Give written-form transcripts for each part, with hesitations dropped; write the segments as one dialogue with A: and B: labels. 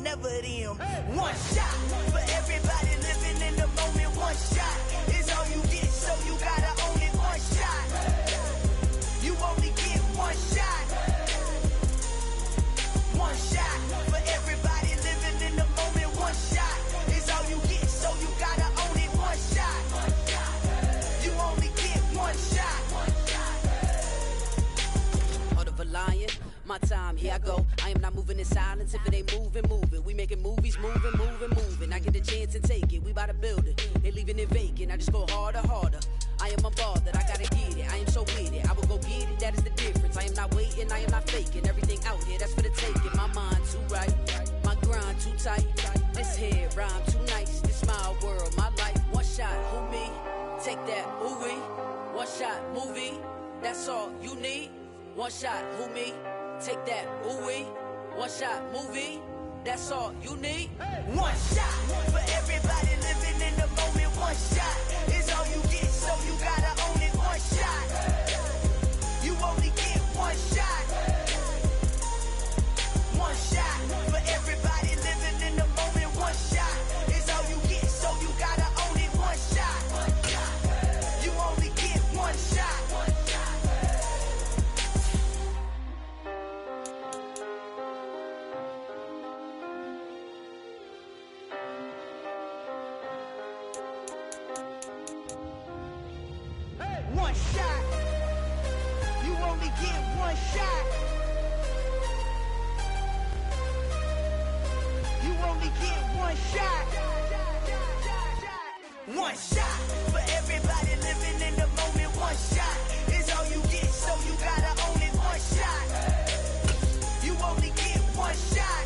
A: never them. One shot for everybody living in the moment. One shot is all you get, so you gotta own it. One shot, you only get one shot. One shot for everybody living in the moment. One shot is all you get, so you gotta own it. One shot, you only get one shot.
B: Heart of a lion, my time, here I go. I am not moving in silence. If it ain't moving, moving. We making movies, moving. I get a chance and take it. We bout to build it. They leaving it vacant. I just go harder. I am a ball that I gotta get it. I am so with it. I will go get it. That is the difference. I am not waiting. I am not faking. Everything out here, that's for the taking. My mind too right. My grind too tight. This head rhyme too nice. This my world, my life. One shot, who me? Take that, who we? One shot, movie. That's all you need. One shot, who me? Take that, who we? One shot, movie. That's all you need.
A: One shot for everybody living in the moment. One shot is all you get, so you gotta own it. One shot, you only get one shot. One shot for everybody living in the moment. One shot is all you get, so you gotta own it. One shot, you only get one shot. One shot, you only get one shot. You only get one shot. One shot for everybody living in the moment. One shot is all you get, so you gotta own it. One shot, you only get one shot.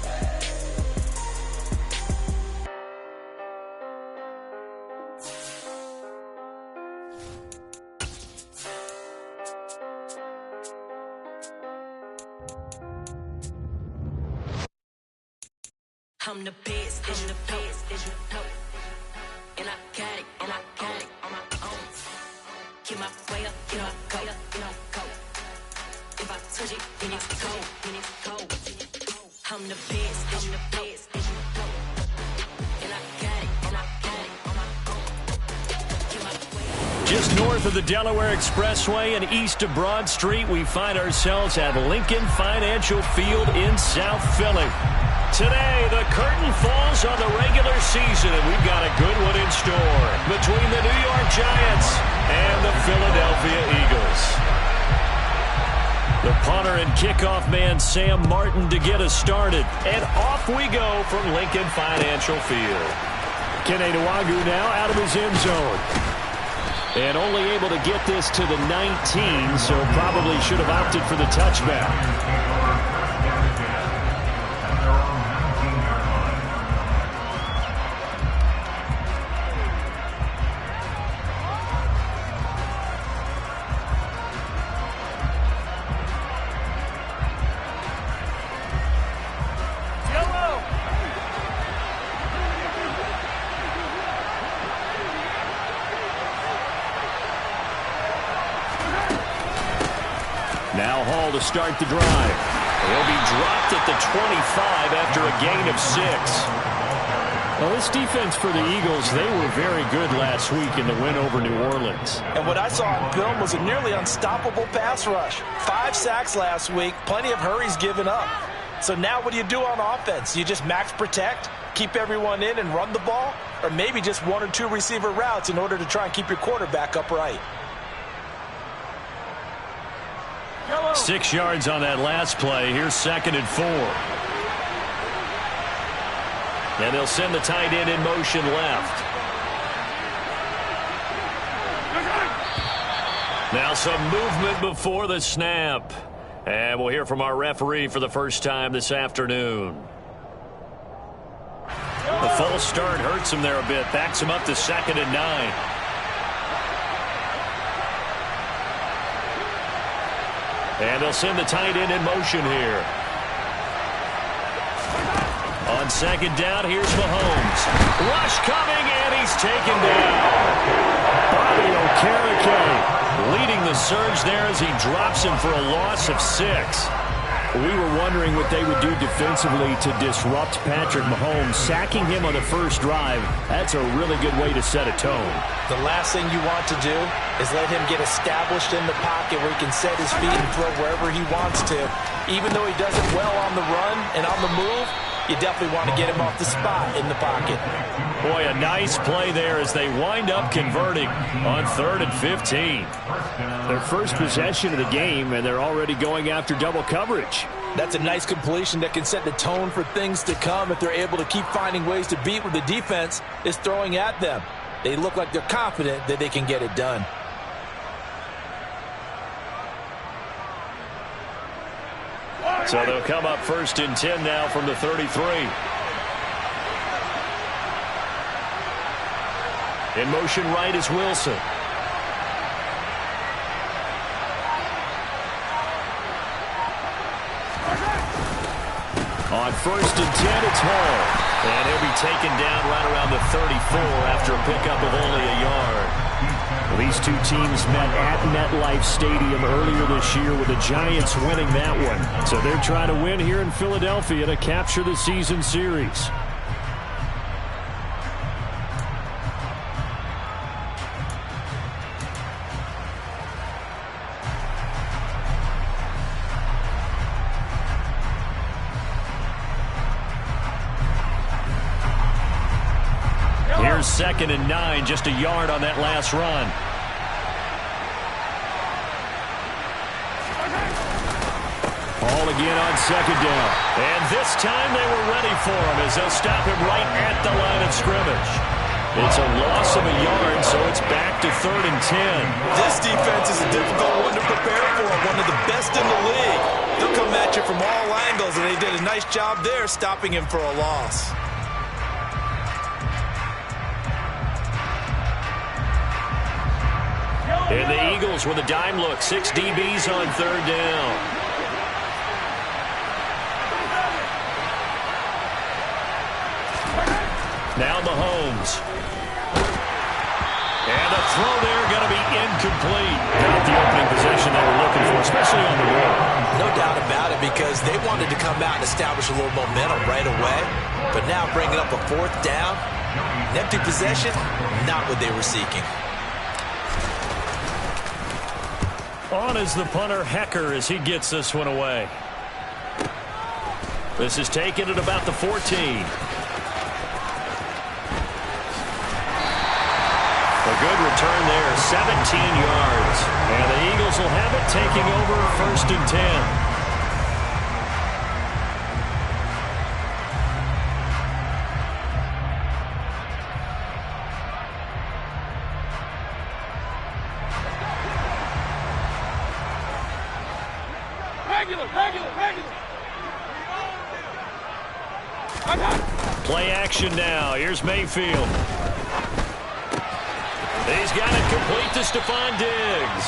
C: I'm the best, and the best, as you know. And I got it on my own. Get my way up, get my go. If I touch it, then it's cold. I'm the best, as you know. And I got it on my own. Get my way up.
D: Just north of the Delaware Expressway and east of Broad Street, we find ourselves at Lincoln Financial Field in South Philly. Today, the curtain falls on the regular season, and we've got a good one in store between the New York Giants and the Philadelphia Eagles. The punter and kickoff man, Sam Martin, to get us started. And off we go from Lincoln Financial Field. Kene Nwangwu now out of his end zone. And only able to get this to the 19, so probably should have opted for the touchback. Now Hall to start the drive. He'll be dropped at the 25 after a gain of 6. Well, this defense for the Eagles, they were very good last week in the win over New Orleans.
E: And what I saw on film was a nearly unstoppable pass rush. 5 sacks last week, plenty of hurries given up. So now what do you do on offense? You just max protect, keep everyone in and run the ball? Or maybe just 1 or 2 receiver routes in order to try and keep your quarterback upright?
D: 6 yards on that last play. Here's 2nd and 4. And they'll send the tight end in motion left. Now some movement before the snap. And we'll hear from our referee for the first time this afternoon. The false start hurts him there a bit. Backs him up to 2nd and 9. And they'll send the tight end in motion here. On 2nd down, here's Mahomes. Rush coming, and he's taken down. Bobby Okereke leading the surge there as he drops him for a loss of 6. We were wondering what they would do defensively to disrupt Patrick Mahomes. Sacking him on the first drive, that's a really good way to set a tone.
E: The last thing you want to do is let him get established in the pocket where he can set his feet and throw wherever he wants to. Even though he does it well on the run and on the move, you definitely want to get him off the spot in the pocket.
D: Boy, a nice play there as they wind up converting on 3rd and 15. Their first possession of the game, and they're already going after double coverage.
E: That's a nice completion that can set the tone for things to come if they're able to keep finding ways to beat what the defense is throwing at them. They look like they're confident that they can get it done.
D: So they'll come up 1st and 10 now from the 33. In motion right is Wilson. On 1st and 10, it's Hall. And he'll be taken down right around the 34 after a pickup of only a yard. These two teams met at MetLife Stadium earlier this year with the Giants winning that one. So they're trying to win here in Philadelphia to capture the season series. Here's 2nd and 9, just a yard on that last run. Hall again on 2nd down. And this time they were ready for him as they'll stop him right at the line of scrimmage. It's a loss of a yard, so it's back to 3rd and 10.
E: This defense is a difficult one to prepare for, one of the best in the league. They'll come at you from all angles, and they did a nice job there stopping him for a loss.
D: And the Eagles with a dime look. 6 DBs on 3rd down. Now Mahomes. And the throw there going to be incomplete. Not the opening possession they were looking for, especially on the road.
E: No doubt about it, because they wanted to come out and establish a little momentum right away. But now bringing up a 4th down, an empty possession, not what they were seeking.
D: On is the punter, Hecker, as he gets this one away. This is taken at about the 14. A good return there, 17 yards. And the Eagles will have it, taking over 1st and 10. Play action now. Here's Mayfield. He's got it complete to Stephon Diggs.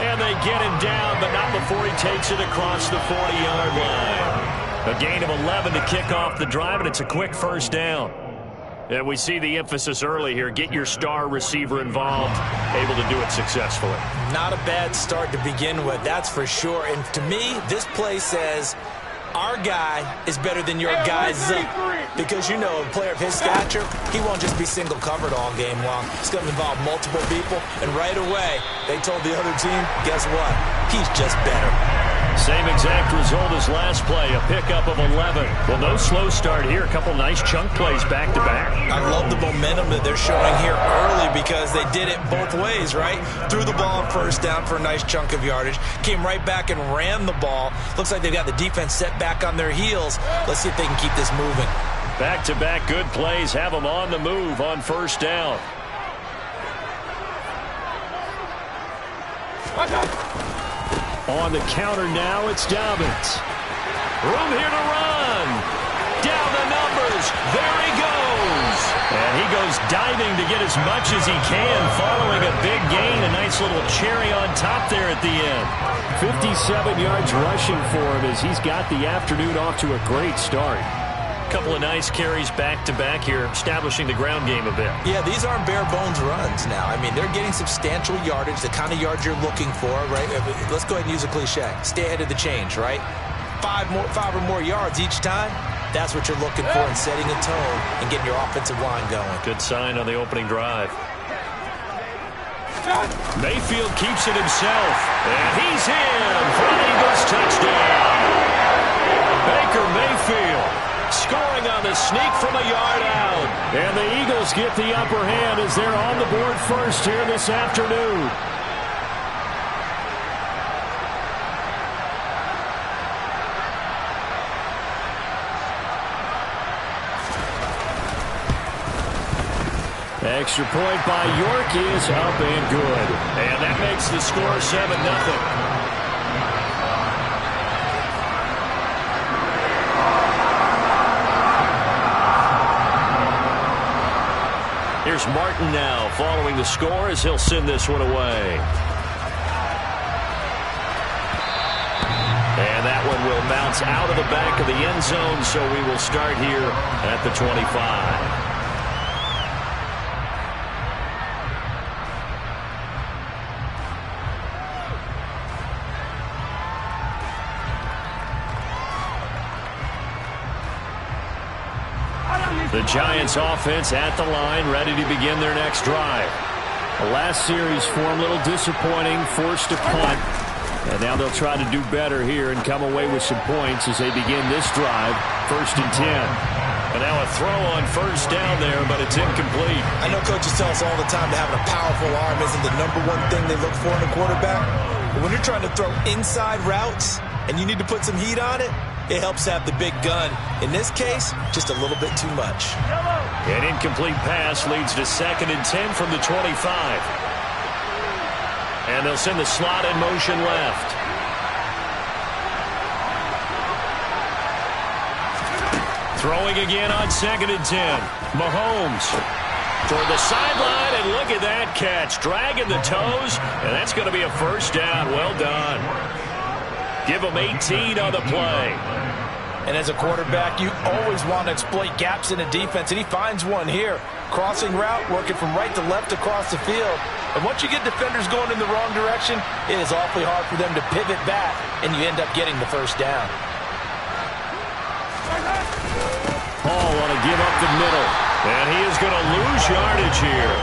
D: And they get him down, but not before he takes it across the 40-yard line. A gain of 11 to kick off the drive, and it's a quick 1st down. And we see the emphasis early here. Get your star receiver involved, able to do it successfully. Not a bad start to begin with, that's for sure. And to me, this play says our guy is better than your guy's. Because, you know, a player of his stature, he won't just be single covered all game long. It's going to involve multiple people. And right away, they told the other team, guess what? He's just better. Same exact result as last play, a pickup of 11. Well, no slow start here. A couple nice chunk plays back-to-back.
E: I love the momentum that they're showing here early because they did it both ways, right? Threw the ball on 1st down for a nice chunk of yardage. Came right back and ran the ball. Looks like they've got the defense set back on their heels. Let's see if they can keep this moving.
D: Back-to-back good plays have them on the move on 1st down. On the counter now, it's Dobbins. Room here to run. Down the numbers. There he goes. And he goes diving to get as much as he can, following a big gain. A nice little cherry on top there at the end. 57 yards rushing for him as he's got the afternoon off to a great start. Couple of nice carries back-to-back here, establishing the ground game a bit. Yeah, these aren't bare-bones runs now. I mean, they're getting substantial yardage, the kind of yards you're looking for, right? Let's go ahead and use a cliche. Stay ahead of the change, right?
E: 5 or more yards each time, that's what you're looking for in setting a tone and getting your offensive line going.
D: Good sign on the opening drive. Mayfield keeps it himself, and he's in for an Eagles touchdown. Baker Mayfield scoring on the sneak from a yard out. And the Eagles get the upper hand as they're on the board first here this afternoon. Extra point by York is up and good. And that makes the score 7-0. Here's Martin now following the score as he'll send this one away. And that one will bounce out of the back of the end zone, so we will start here at the 25. The Giants offense at the line, ready to begin their next drive. The last series for them a little disappointing, forced a punt. And now they'll try to do better here and come away with some points as they begin this drive, 1st and 10. And now a throw on first down there, but it's incomplete.
E: I know coaches tell us all the time that having a powerful arm isn't the #1 thing they look for in a quarterback. But when you're trying to throw inside routes and you need to put some heat on it, it helps have the big gun. In this case, just a little bit too much.
D: An incomplete pass leads to 2nd and 10 from the 25. And they'll send the slot in motion left. Throwing again on 2nd and 10. Mahomes toward the sideline, and look at that catch. Dragging the toes, and that's going to be a first down. Well done. Give him 18 on the play.
E: And as a quarterback, you always want to exploit gaps in a defense, and he finds one here. Crossing route, working from right to left across the field. And once you get defenders going in the wrong direction, it is awfully hard for them to pivot back, and you end up getting the first down.
D: Paul want to give up the middle, and he is going to lose yardage here.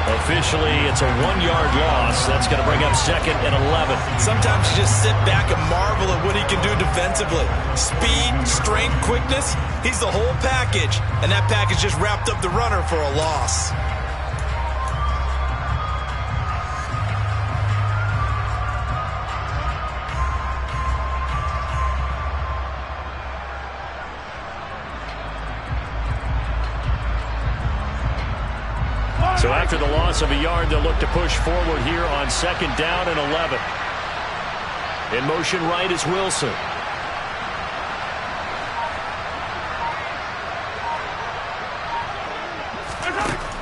D: Officially, it's a 1-yard loss. That's going to bring up 2nd and 11.
E: Sometimes you just sit back and marvel at what he can do defensively. Speed, strength, quickness, he's the whole package. And that package just wrapped up the runner for a loss.
D: So after the loss of a yard, they'll look to push forward here on 2nd down and 11. In motion right is Wilson.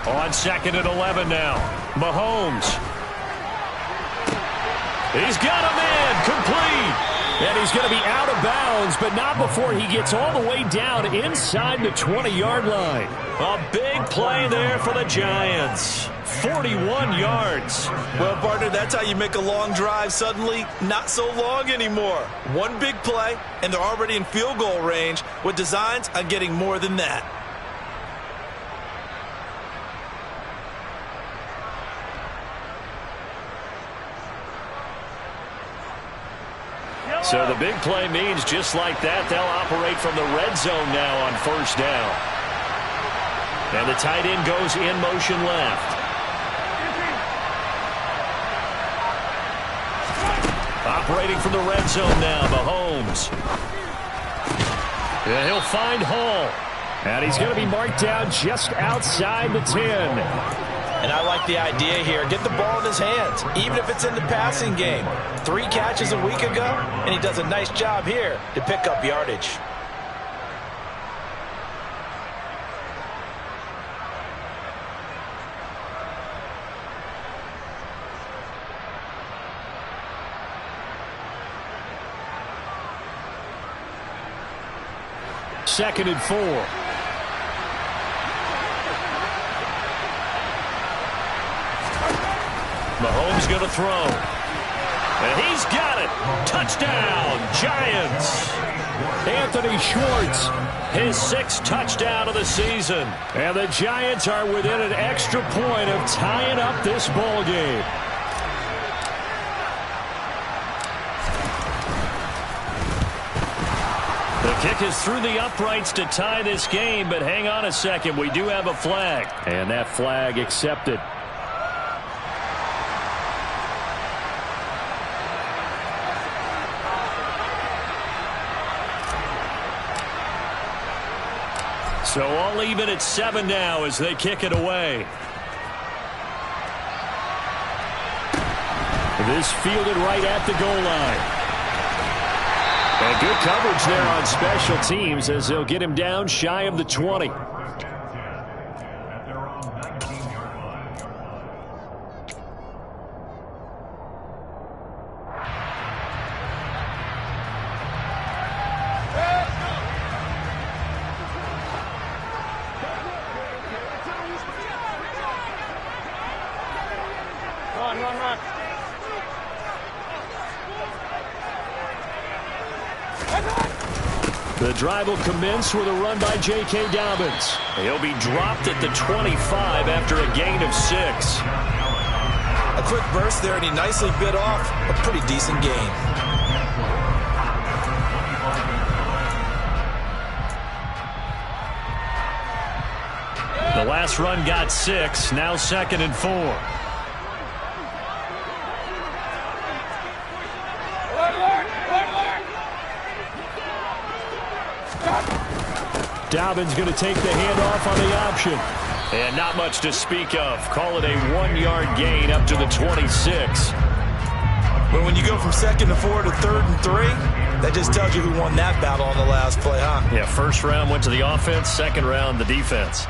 D: On 2nd and 11 now. Mahomes. He's got a man complete. And he's going to be out of bounds, but not before he gets all the way down inside the 20-yard line. A big play there for the Giants. 41 yards.
E: Well, partner, that's how you make a long drive suddenly not so long anymore. One big play, and they're already in field goal range with designs on getting more than that.
D: So the big play means just like that, they'll operate from the red zone now on 1st down. And the tight end goes in motion left. Operating from the red zone now, Mahomes. And he'll find Hall. And he's going to be marked down just outside the 10.
E: And I like the idea here. Get the ball in his hands, even if it's in the passing game. 3 catches a week ago, and he does a nice job here to pick up yardage.
D: Second and 4. Mahomes going to throw. And he's got it. Touchdown, Giants. Anthony Schwartz, his 6th touchdown of the season. And the Giants are within an extra point of tying up this ball game. The kick is through the uprights to tie this game, but hang on a second. We do have a flag. And that flag accepted. So all even at 7 now as they kick it away. This fielded right at the goal line. And good coverage there on special teams as they'll get him down shy of the 20. The drive will commence with a run by J.K. Dobbins. He'll be dropped at the 25 after a gain of 6.
E: A quick burst there, and he nicely bit off a pretty decent gain.
D: The last run got 6, now 2nd and 4. Dobbins going to take the handoff on the option. And not much to speak of. Call it a 1-yard gain up to the 26.
E: But when you go from 2nd to 4 to 3rd and 3, that just tells you who won that battle on the last play, huh?
D: Yeah, first round went to the offense, second round the defense.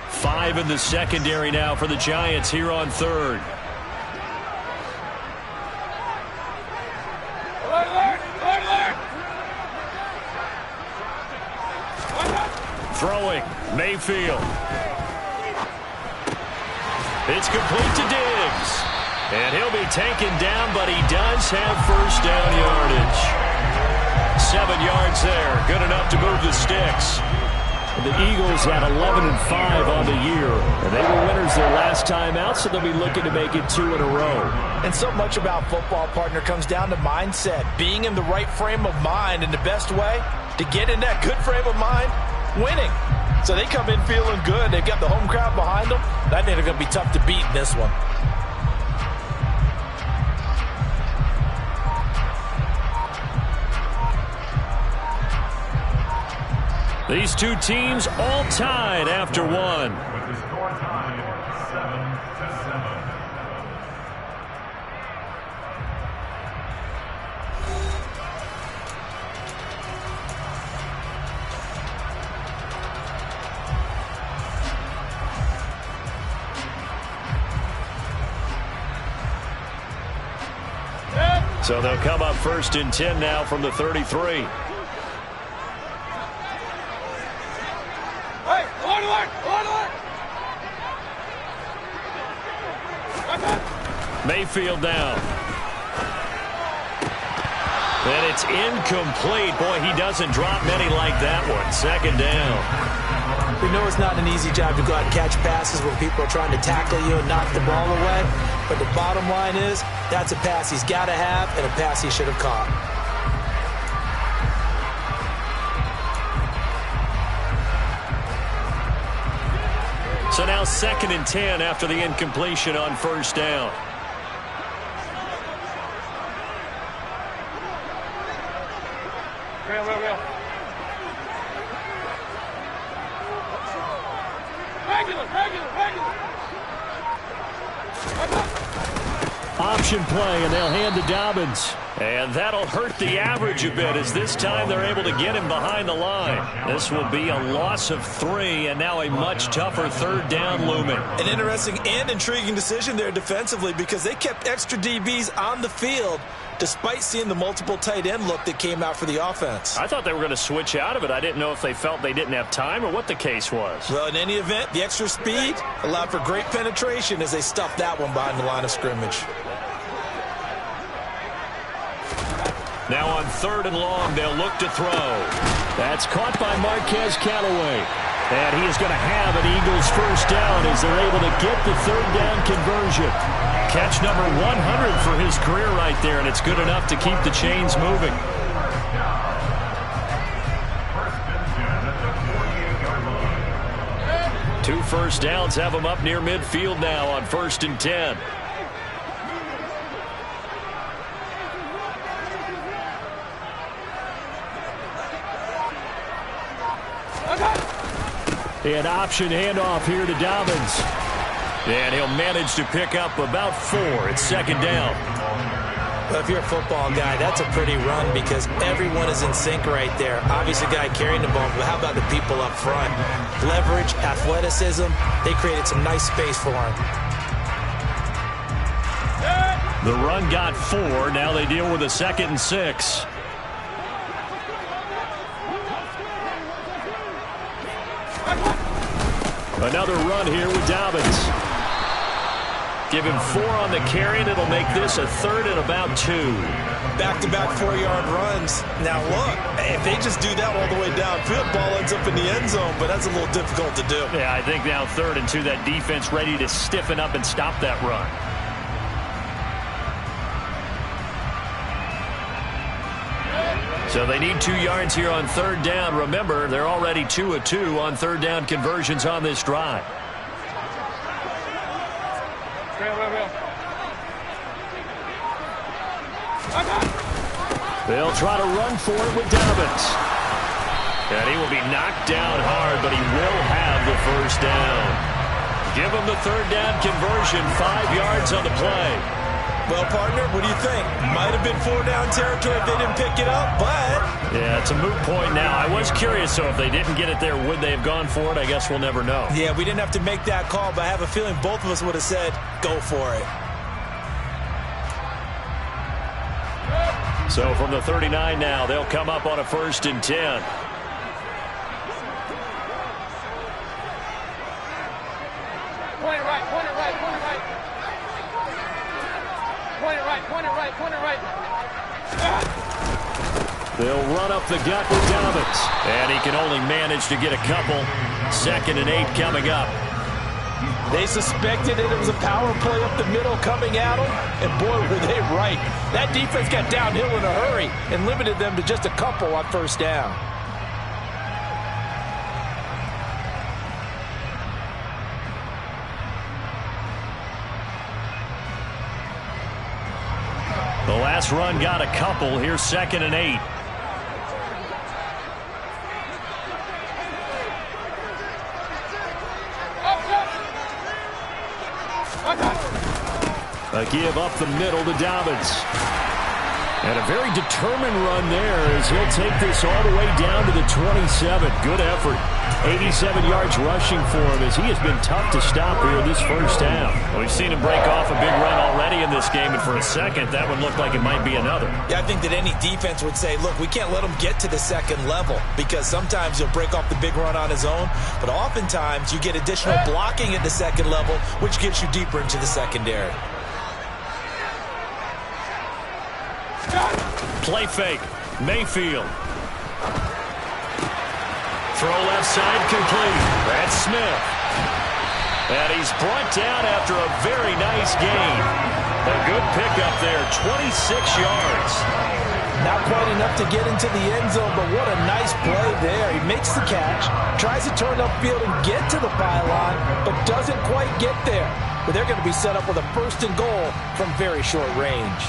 D: 5 in the secondary now for the Giants here on 3rd. Throwing, Mayfield. It's complete to Diggs. And he'll be taken down, but he does have first down yardage. 7 yards there, good enough to move the sticks. The Eagles at 11-5 on the year. And they were winners their last time out, so they'll be looking to make it 2 in a row.
E: And so much about football, partner, comes down to mindset. Being in the right frame of mind, and the best way to get in that good frame of mind, winning. So they come in feeling good. They've got the home crowd behind them. I think they're going to be tough to beat in this one.
D: These two teams all tied after 1.
F: With the score tied 7-7.
D: So they'll come up 1st and 10 now from the 33. Mayfield down. And it's incomplete. Boy, he doesn't drop many like that one. 2nd down.
E: We know it's not an easy job to go out and catch passes when people are trying to tackle you and knock the ball away. But the bottom line is, that's a pass he's got to have and a pass he should have caught.
D: So now 2nd and 10 after the incompletion on 1st down.
F: Real.
D: Option play, and they'll hand to Dobbins. And that'll hurt the average a bit as this time they're able to get him behind the line. This will be a loss of 3, and now a much tougher 3rd down looming.
E: An interesting and intriguing decision there defensively because they kept extra DBs on the field despite seeing the multiple tight end look that came out for the offense.
D: I thought they were going to switch out of it. I didn't know if they felt they didn't have time or what the case was.
E: Well, in any event, the extra speed allowed for great penetration as they stuffed that one behind the line of scrimmage.
D: Now on 3rd and long, they'll look to throw. That's caught by Marquez Callaway. And he is going to have an Eagles first down as they're able to get the 3rd down conversion. Catch number 100 for his career right there, and it's good enough to keep the chains moving. 2 first downs have him up near midfield now on 1st and 10. An option handoff here to Dobbins. And he'll manage to pick up about 4. It's 2nd down.
E: Well, if you're a football guy, that's a pretty run because everyone is in sync right there. Obviously, the guy carrying the ball, but how about the people up front? Leverage, athleticism, they created some nice space for him.
D: The run got 4. Now they deal with a 2nd and 6. Another run here with Dobbins. Give him 4 on the carry, and it'll make this a 3rd and about 2.
E: Back-to-back 4-yard runs. Now, look, if they just do that all the way downfield, ball ends up in the end zone, but that's a little difficult to do.
D: Yeah, I think now 3rd and 2, that defense ready to stiffen up and stop that run. So they need 2 yards here on 3rd down. Remember, they're already 2 of 2 on 3rd down conversions on this drive. They'll try to run for it with Dobbins. And he will be knocked down hard, but he will have the first down. Give him the 3rd down conversion, 5 yards on the play.
E: Well, partner, what do you think? Might have been 4-down territory if they didn't pick it up, but...
D: Yeah, it's a moot point now. I was curious, so if they didn't get it there, would they have gone for it? I guess we'll never know.
E: Yeah, we didn't have to make that call, but I have a feeling both of us would have said, go for it.
D: So from the 39 now, they'll come up on a 1st and 10.
G: Point it right, point it right, point it right. Point it right, point it right, point it right.
D: They'll run up the gut with Dobbins. And he can only manage to get a couple. 2nd and 8 coming up.
E: They suspected it was a power play up the middle coming at them, and boy, were they right. That defense got downhill in a hurry and limited them to just a couple on 1st down.
D: The last run got a couple. Here's 2nd and 8. A give up the middle to Dobbins. And a very determined run there as he'll take this all the way down to the 27. Good effort. 87 yards rushing for him as he has been tough to stop here this first half. Well, we've seen him break off a big run already in this game, and for a second, that would look like it might be another.
E: Yeah, I think that any defense would say, look, we can't let him get to the 2nd level because sometimes he'll break off the big run on his own, but oftentimes you get additional blocking at the 2nd level, which gets you deeper into the secondary.
D: Play fake. Mayfield. Throw left side complete. That's Smith. And he's brought down after a very nice gain. A good pickup there, 26 yards.
E: Not quite enough to get into the end zone, but what a nice play there. He makes the catch, tries to turn upfield and get to the pylon, but doesn't quite get there. But they're going to be set up with a 1st and goal from very short range.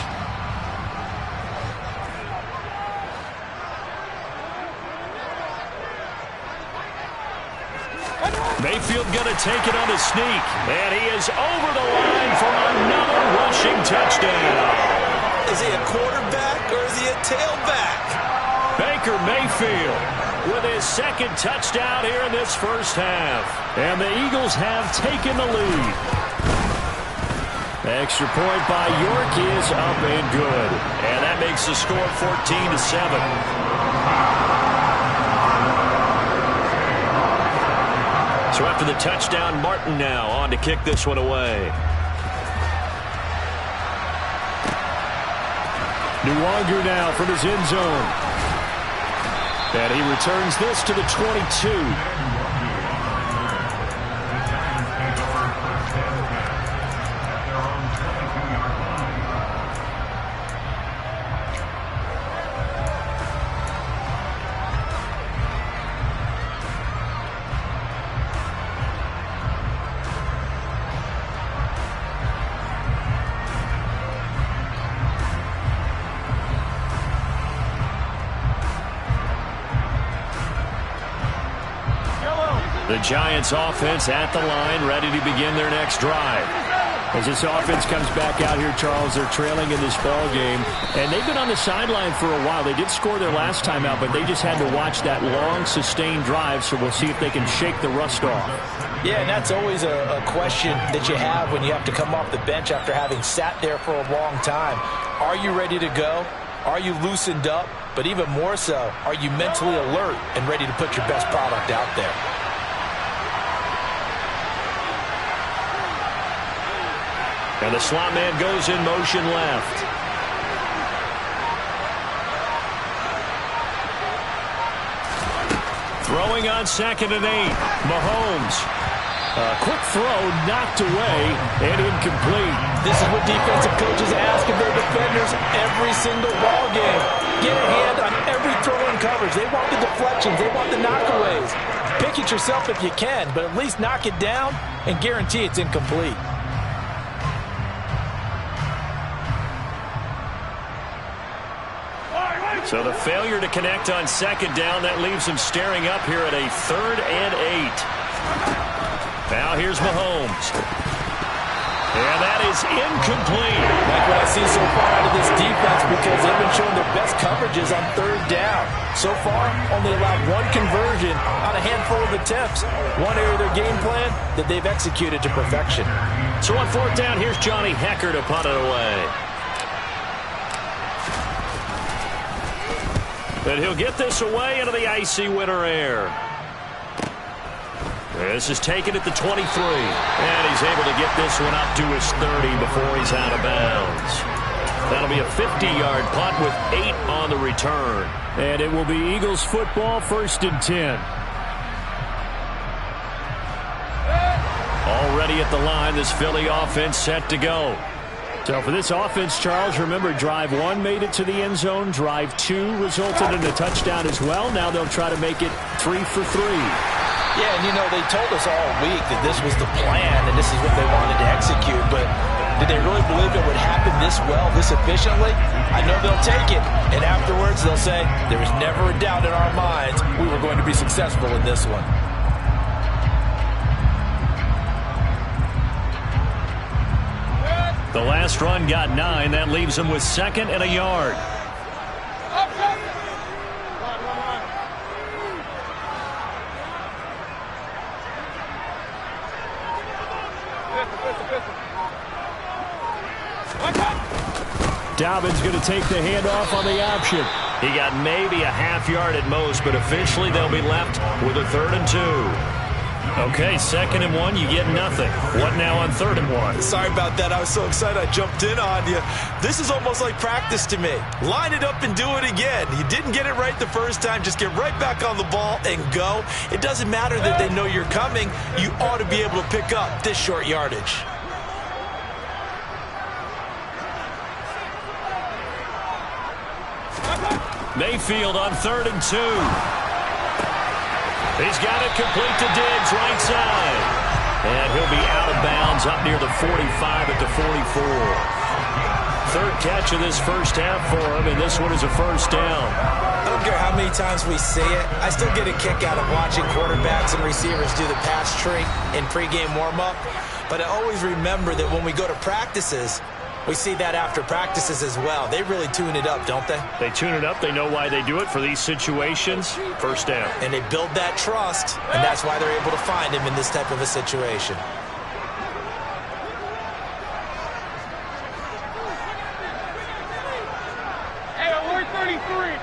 D: Mayfield going to take it on a sneak. And he is over the line for another rushing touchdown.
E: Is he a quarterback or is he a tailback?
D: Baker Mayfield with his 2nd touchdown here in this first half. And the Eagles have taken the lead. Extra point by York is up and good. And that makes the score 14-7. So after the touchdown, Martin now on to kick this one away. Nwangu now from his end zone. And he returns this to the 22. The Giants offense at the line, ready to begin their next drive. As this offense comes back out here, Charles, they're trailing in this ball game, and they've been on the sideline for a while. They did score their last time out, but they just had to watch that long, sustained drive, so we'll see if they can shake the rust off.
E: Yeah, and that's always a question that you have when you have to come off the bench after having sat there for a long time. Are you ready to go? Are you loosened up? But even more so, are you mentally alert and ready to put your best product out there?
D: And the slot man goes in motion left. Throwing on 2nd and 8. Mahomes. A quick throw knocked away and incomplete.
E: This is what defensive coaches ask of their defenders every single ball game. Get a hand on every throw in coverage. They want the deflections. They want the knockaways. Pick it yourself if you can, but at least knock it down and guarantee it's incomplete.
D: So the failure to connect on 2nd down, that leaves him staring up here at a 3rd and 8. Now here's Mahomes. And that is incomplete.
E: Like what I see so far out of this defense, because they've been showing their best coverages on 3rd down. So far, only allowed one conversion on a handful of attempts. One area of their game plan that they've executed to perfection.
D: So on 4th down, here's Johnny Hekker to punt it away. And he'll get this away into the icy winter air. This is taken at the 23. And he's able to get this one up to his 30 before he's out of bounds. That'll be a 50-yard punt with 8 on the return. And it will be Eagles football, 1st and 10. Already at the line, this Philly offense set to go. So for this offense, Charles, remember, drive 1 made it to the end zone. Drive 2 resulted in a touchdown as well. Now they'll try to make it 3 for 3.
E: Yeah, and you know, they told us all week that this was the plan and this is what they wanted to execute. But did they really believe it would happen this well, this efficiently? I know they'll take it. And afterwards, they'll say, there was never a doubt in our minds we were going to be successful in this one.
D: The last run got 9. That leaves him with 2nd and a yard. Dobbins going to take the handoff on the option. He got maybe a half yard at most, but officially they'll be left with a 3rd and 2. Okay, 2nd and 1, you get nothing. What now on 3rd and 1?
E: Sorry about that. I was so excited I jumped in on you. This is almost like practice to me. Line it up and do it again. You didn't get it right the first time. Just get right back on the ball and go. It doesn't matter that they know you're coming. You ought to be able to pick up this short yardage.
D: Mayfield on 3rd and 2. He's got it complete to Diggs, right side. And he'll be out of bounds up near the 45 at the 44. 3rd catch of this first half for him, and this one is a 1st down.
E: I don't care how many times we see it. I still get a kick out of watching quarterbacks and receivers do the pass tree in pregame warm-up. But I always remember that when we go to practices, we see that after practices as well. They really tune it up, don't they?
D: They tune it up. They know why they do it for these situations. 1st down.
E: And they build that trust, and that's why they're able to find him in this type of a situation.
G: Hey, alert 33.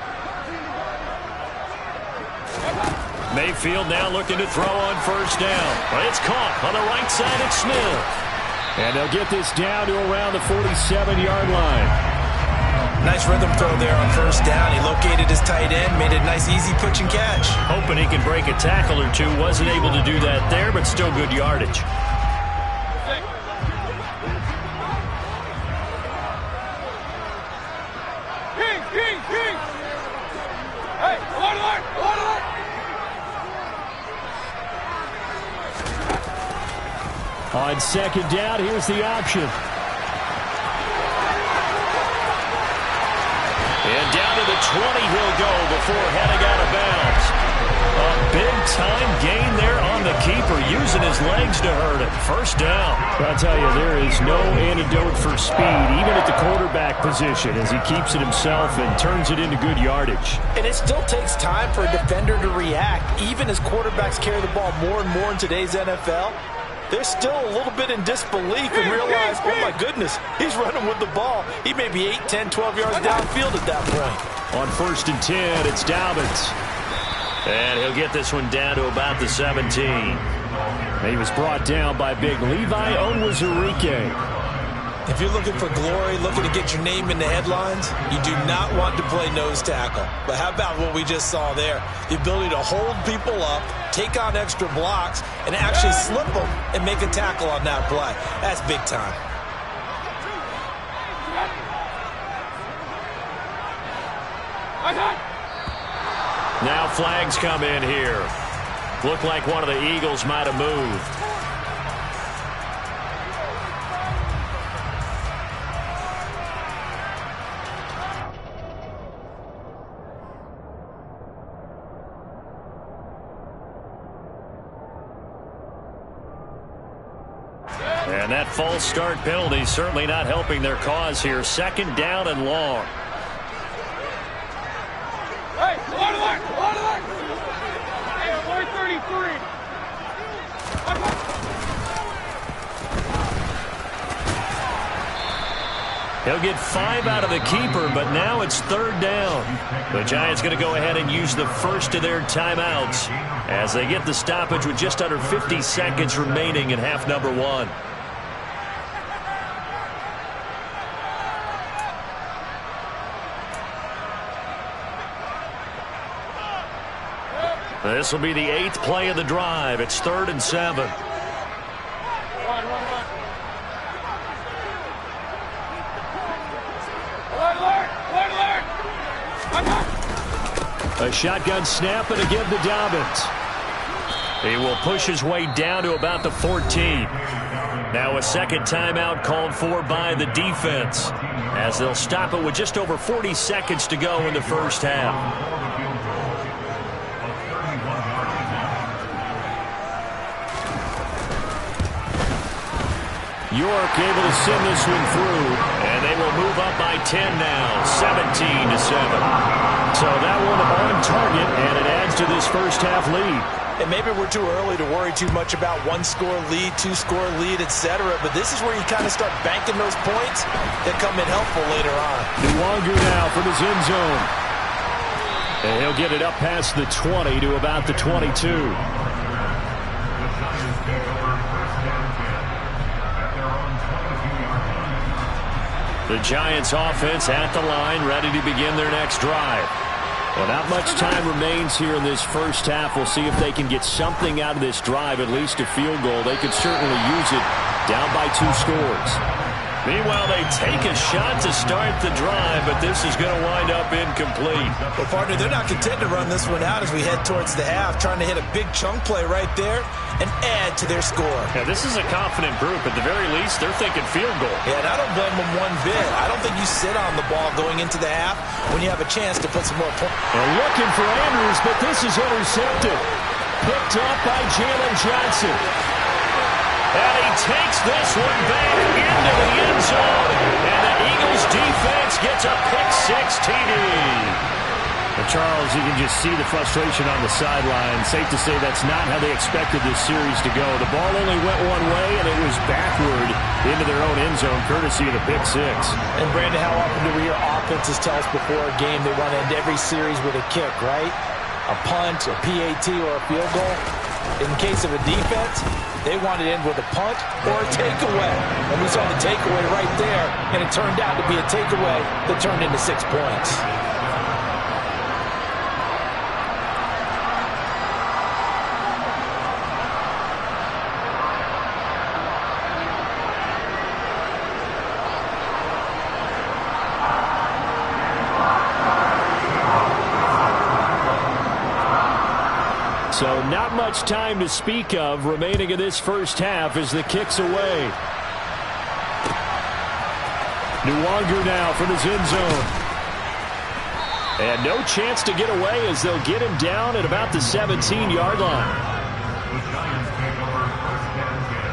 D: Mayfield now looking to throw on 1st down. It's caught on the right side at Smith. And they'll get this down to around the 47-yard line.
E: Nice rhythm throw there on first down. He located his tight end, made a nice easy pitch and catch.
D: Hoping he can break a tackle or two. Wasn't able to do that there, but still good yardage. On second down, here's the option. And down to the 20 he'll go before heading out of bounds. A big-time gain there on the keeper, using his legs to hurt him. First down. I'll tell you, there is no antidote for speed, even at the quarterback position, as he keeps it himself and turns it into good yardage.
E: And it still takes time for a defender to react. Even as quarterbacks carry the ball more and more in today's NFL, they're still a little bit in disbelief and realize, oh my goodness, he's running with the ball. He may be 8, 10, 12 yards downfield at that point.
D: On 1st and 10, it's Dobbins. And he'll get this one down to about the 17. He was brought down by big Levi Onwuzurike.
E: If you're looking for glory, looking to get your name in the headlines, you do not want to play nose tackle. But how about what we just saw there? The ability to hold people up, take on extra blocks, and actually slip them and make a tackle on that play. That's big time.
D: Now flags come in here. Looked like one of the Eagles might have moved. And that false start penalty certainly not helping their cause here. 2nd down and long.
G: Hey, alert! Hey, alert 33.
D: He'll get 5 out of the keeper, but now it's 3rd down. The Giants going to go ahead and use the first of their timeouts as they get the stoppage with just under 50 seconds remaining in half number 1. This will be the 8th play of the drive. It's 3rd and 7. A shotgun snap and again to Dobbins. He will push his way down to about the 14. Now a second timeout called for by the defense as they'll stop it with just over 40 seconds to go in the first half. York able to send this one through, and they will move up by 10 now, 17-7. So that one on target, and it adds to this first half lead.
E: And maybe we're too early to worry too much about 1-score lead, 2-score lead, etc. But this is where you kind of start banking those points that come in helpful later on.
D: Nwangwu now from his end zone. And he'll get it up past the 20 to about the 22. The Giants offense at the line, ready to begin their next drive. Well, not much time remains here in this first half. We'll see if they can get something out of this drive, at least a field goal. They could certainly use it down by 2 scores. Meanwhile, they take a shot to start the drive, but this is going to wind up incomplete.
E: Well, partner, they're not content to run this one out as we head towards the half, trying to hit a big chunk play right there and add to their score.
D: Yeah, this is a confident group. At the very least, they're thinking field goal.
E: Yeah, and I don't blame them one bit. I don't think you sit on the ball going into the half when you have a chance to put some more points.
D: They're looking for Andrews, but this is intercepted. Picked up by Jalen Johnson. And he takes this one back into the end zone. And the Eagles defense gets a pick-6 TD. And Charles, you can just see the frustration on the sideline. Safe to say that's not how they expected this series to go. The ball only went one way, and it was backward into their own end zone, courtesy of the pick-6.
E: And, Brandon, how often do we hear offenses tell us before a game they want to end every series with a kick, right? A punt, a PAT, or a field goal? In case of a defense, they want it in with a punt or a takeaway. And we saw the takeaway right there, and it turned out to be a takeaway that turned into 6 points.
D: So not much time to speak of remaining in this first half as the kick's away. Nwangu now from his end zone. And no chance to get away as they'll get him down at about the 17-yard line.
F: The Giants take over first and 10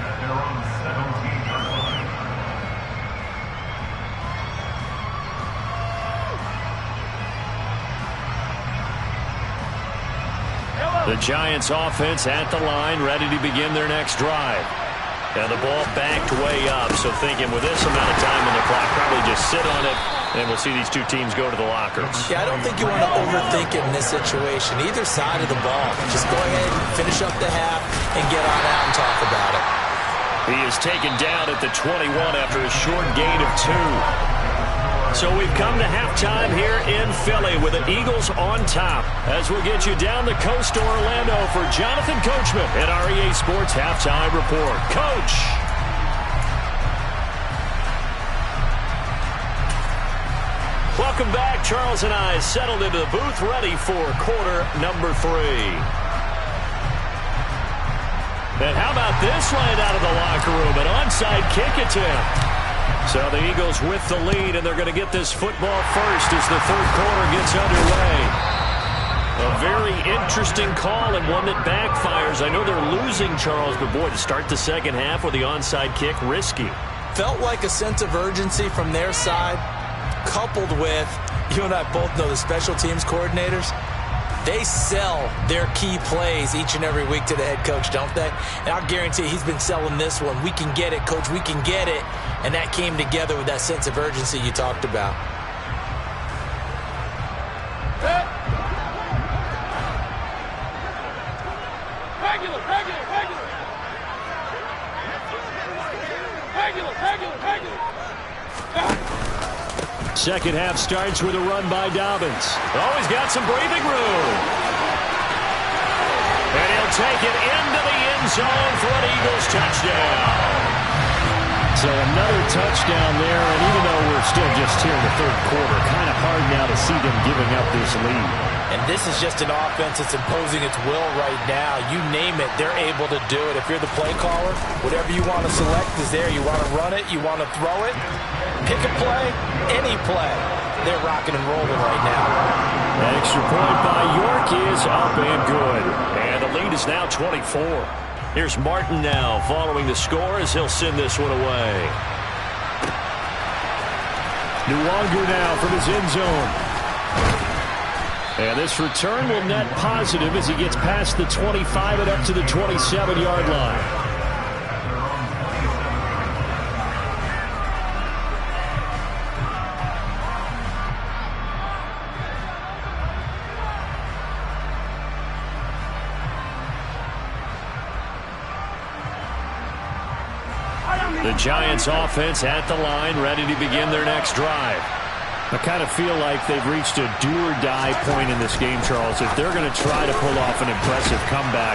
F: at their own 17-yard line.
D: The Giants offense at the line, ready to begin their next drive. And the ball backed way up, so thinking with this amount of time on the clock, probably just sit on it, and we'll see these two teams go to the lockers.
E: Yeah, I don't think you want to overthink it in this situation. Either side of the ball. Just go ahead and finish up the half and get on out and talk about it.
D: He is taken down at the 21 after a short gain of 2. So we've come to halftime here in Philly with the Eagles on top as we'll get you down the coast to Orlando for Jonathan Coachman at our EA Sports Halftime Report. Coach! Welcome back. Charles and I settled into the booth ready for quarter number 3. And how about this right out of the locker room? An onside kick attempt. So the Eagles with the lead, and they're going to get this football first as the third quarter gets underway. A very interesting call and one that backfires. I know they're losing, Charles, but boy, to start the second half with the onside kick, risky.
E: Felt like a sense of urgency from their side, coupled with, you and I both know the special teams coordinators, they sell their key plays each and every week to the head coach, don't they? And I'll guarantee he's been selling this one. We can get it, coach, we can get it. And that came together with that sense of urgency you talked about.
D: Second half starts with a run by Dobbins. Oh, he's got some breathing room. And he'll take it into the end zone for an Eagles touchdown. So another touchdown there, and even though we're still just here in the third quarter, kind of hard now to see them giving up this lead.
E: And this is just an offense that's imposing its will right now. You name it, they're able to do it. If you're the play caller, whatever you want to select is there. You want to run it, you want to throw it, pick a play, any play. They're rocking and rolling right now.
D: That extra point by York is up and good. And the lead is now 24. Here's Martin now following the score as he'll send this one away. Nwangu now from his end zone. And this return will net positive as he gets past the 25 and up to the 27-yard line. The Giants offense at the line, ready to begin their next drive. I kind of feel like they've reached a do-or-die point in this game, Charles. If they're going to try to pull off an impressive comeback,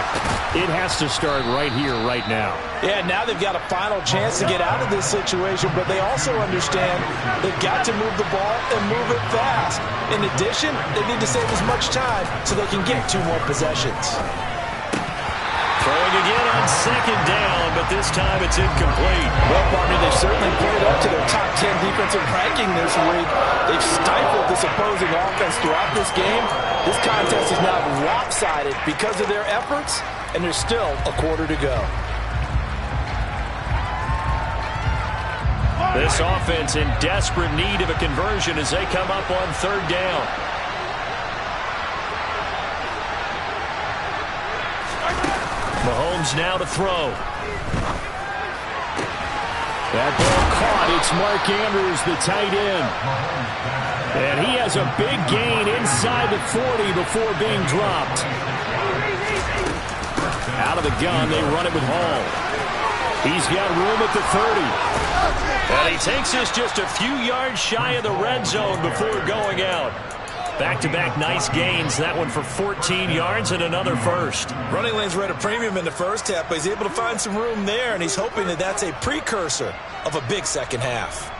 D: it has to start right here, right now.
E: Yeah, now they've got a final chance to get out of this situation, but they also understand they've got to move the ball and move it fast. In addition, they need to save as much time so they can get 2 more possessions.
D: Throwing again on second down, but this time it's incomplete.
E: Well, partner, they've certainly played up to their top 10 defensive ranking this week. They've stifled this opposing offense throughout this game. This contest is now lopsided because of their efforts, and there's still a quarter to go.
D: This offense in desperate need of a conversion as they come up on third down. Mahomes now to throw. That ball caught. It's Mark Andrews, the tight end. And he has a big gain inside the 40 before being dropped. Out of the gun, they run it with Hall. He's got room at the 30. And he takes us just a few yards shy of the red zone before going out. Back-to-back nice gains. That one for 14 yards and another first.
E: Running lanes were at a premium in the first half, but he's able to find some room there, and he's hoping that that's a precursor of a big second half.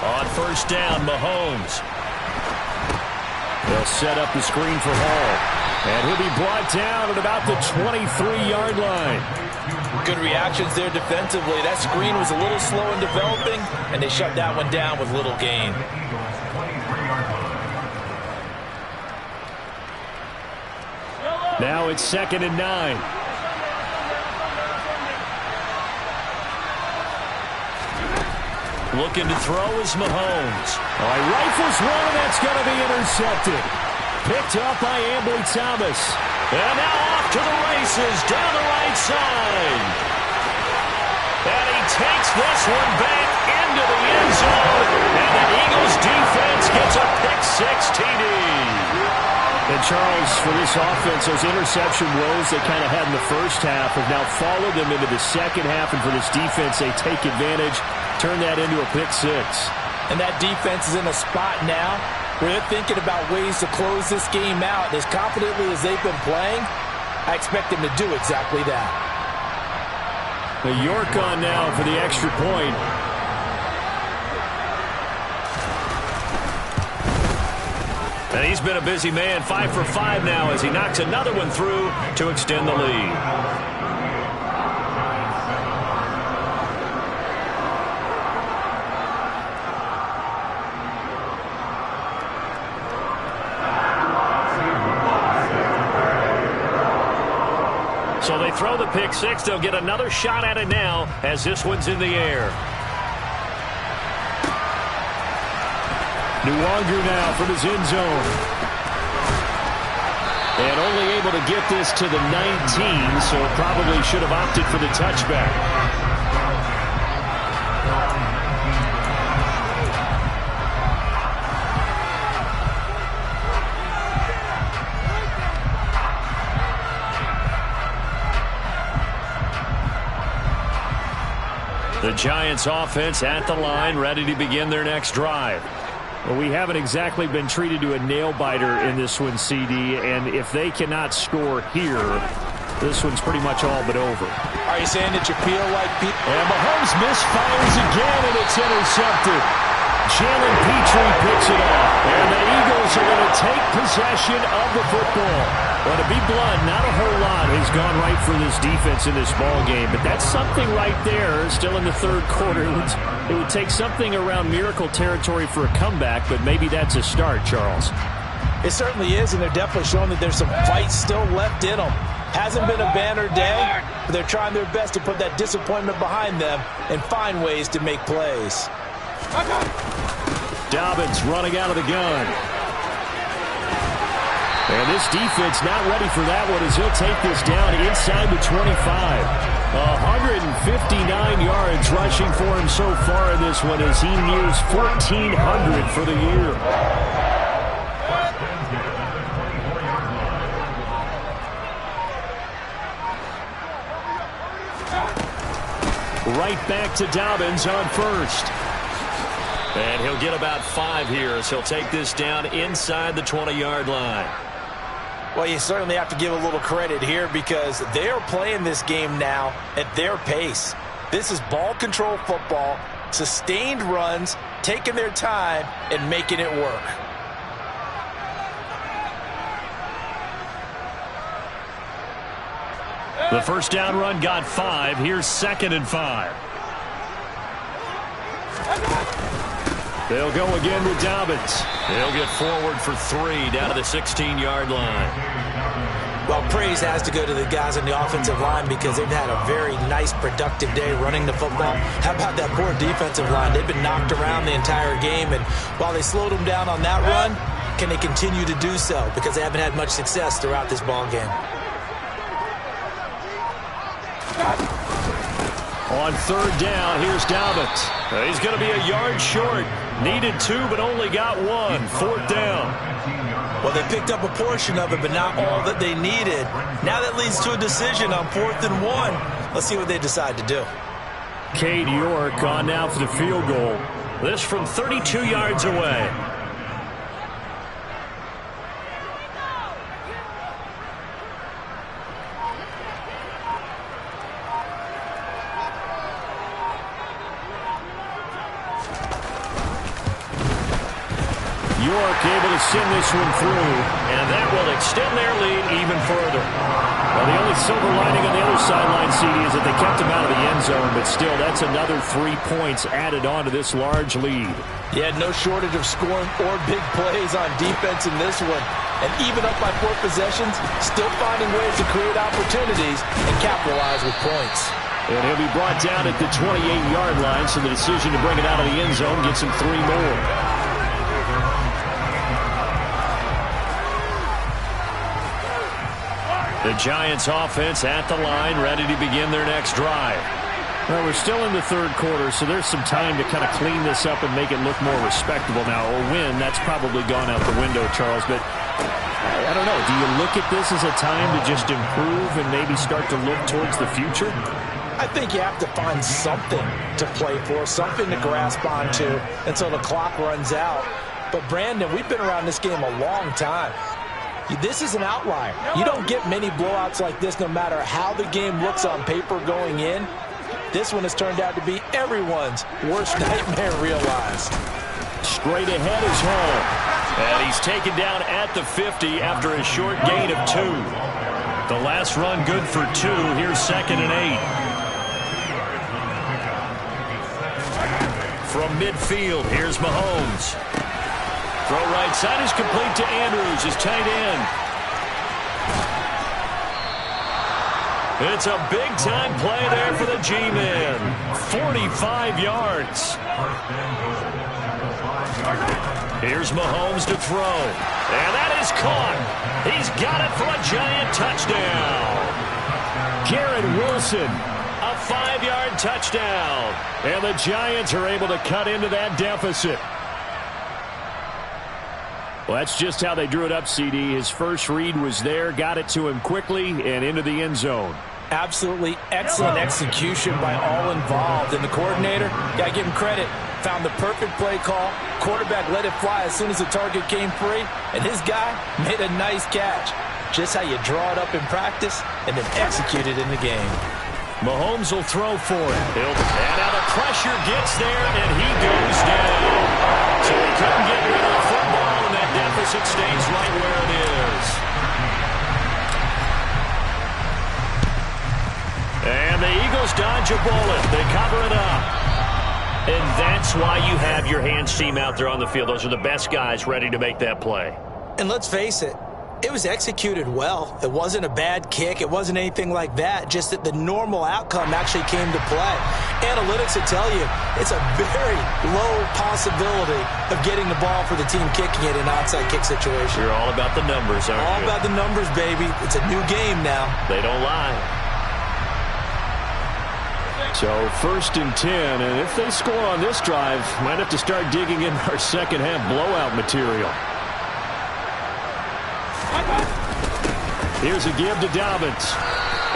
D: On first down, Mahomes. They'll set up the screen for Hall. And he'll be brought down at about the 23-yard line.
E: Good reactions there defensively. That screen was a little slow in developing, and they shut that one down with little gain.
D: Now it's 2nd and 9. Looking to throw is Mahomes. He rifles one, and that's going to be intercepted. Picked up by Ambry Thomas. And now off to the races down the right side. And he takes this one back into the end zone. And the Eagles defense gets a pick-6 TD. And Charles, for this offense, those interception woes they kind of had in the first half have now followed them into the second half. And for this defense, they take advantage, turn that into a pick-6.
E: And that defense is in a spot now where they're thinking about ways to close this game out. As confidently as they've been playing, I expect them to do exactly that.
D: The York on now for the extra point. And he's been a busy man, 5 for 5 now as he knocks another one through to extend the lead. So they throw the pick-6. They'll get another shot at it now as this one's in the air. Nwangu now from his end zone. And only able to get this to the 19, so probably should have opted for the touchback. The Giants offense at the line, ready to begin their next drive. Well, we haven't exactly been treated to a nail-biter in this one, CD, and if they cannot score here, this one's pretty much all but over.
E: Are you saying that you feel like people...
D: And Mahomes misfires again, and it's intercepted. Jalen Petrie picks it off, and the Eagles are going to take possession of the football. Well, to be blunt, not a whole lot has gone right for this defense in this ball game, but that's something right there. Still in the third quarter, it would take something around miracle territory for a comeback, but maybe that's a start, Charles.
E: It certainly is, and they're definitely showing that there's some fight still left in them. Hasn't been a banner day, but they're trying their best to put that disappointment behind them and find ways to make plays.
D: Dobbins running out of the gun. And this defense not ready for that one as he'll take this down inside the 25. 159 yards rushing for him so far in this one as he nears 1,400 for the year. Right back to Dobbins on first. And he'll get about 5 here as he'll take this down inside the 20-yard line.
E: Well, you certainly have to give a little credit here because they are playing this game now at their pace. This is ball control football, sustained runs, taking their time, and making it work.
D: The first down run got 5. Here's 2nd and 5. They'll go again with Dobbins. They'll get forward for 3 down to the 16-yard line.
E: Well, praise has to go to the guys on the offensive line because they've had a very nice, productive day running the football. How about that poor defensive line? They've been knocked around the entire game, and while they slowed them down on that run, can they continue to do so? Because they haven't had much success throughout this ball game.
D: On third down, here's Dobbins. He's going to be a yard short. Needed 2, but only got 1. Fourth down.
E: Well, they picked up a portion of it, but not all that they needed. Now that leads to a decision on 4th and 1. Let's see what they decide to do.
D: Cade York on now for the field goal. This from 32 yards away. York able to send this one through, and that will extend their lead even further. Well, the only silver lining on the other sideline, CD, is that they kept him out of the end zone, but still, that's another 3 points added on to this large lead.
E: Yeah, no shortage of scoring or big plays on defense in this one. And even up by 4 possessions, still finding ways to create opportunities and capitalize with points.
D: And he'll be brought down at the 28-yard line, so the decision to bring it out of the end zone gets him 3 more. The Giants offense at the line, ready to begin their next drive. Well, we're still in the third quarter, so there's some time to kind of clean this up and make it look more respectable now. A win, that's probably gone out the window, Charles, but I don't know. Do you look at this as a time to just improve and maybe start to look towards the future?
E: I think you have to find something to play for, something to grasp onto until the clock runs out. But, Brandon, we've been around this game a long time. This is an outlier. You don't get many blowouts like this no matter how the game looks on paper going in. This one has turned out to be everyone's worst nightmare realized.
D: Straight ahead is home. And he's taken down at the 50 after a short gain of 2. The last run good for 2. Here's 2nd and 8. From midfield, here's Mahomes. Throw right side is complete to Andrews, his tight end. It's a big-time play there for the G-Men. 45 yards. Here's Mahomes to throw. And that is caught. He's got it for a Giant touchdown. Garrett Wilson, a 5-yard touchdown. And the Giants are able to cut into that deficit. Well, that's just how they drew it up, CD. His first read was there, got it to him quickly, and into the end zone.
E: Absolutely excellent execution by all involved. And the coordinator, got to give him credit, found the perfect play call. Quarterback let it fly as soon as the target came free, and his guy made a nice catch. Just how you draw it up in practice and then execute it in the game.
D: Mahomes will throw for it. And now the pressure gets there, and he goes down. So he couldn't get rid of the football, and that deficit stays right where it is. And the Eagles dodge a bullet. They cover it up. And that's why you have your hands team out there on the field. Those are the best guys ready to make that play.
E: And let's face it, it was executed well. It wasn't a bad kick. It wasn't anything like that. Just that the normal outcome actually came to play. Analytics will tell you it's a very low possibility of getting the ball for the team kicking it in an onside kick situation.
D: You're all about the numbers, aren't you?
E: All about the numbers, baby. It's a new game now.
D: They don't lie. So 1st and 10, and if they score on this drive, might have to start digging in our second half blowout material. Here's a give to Dobbins.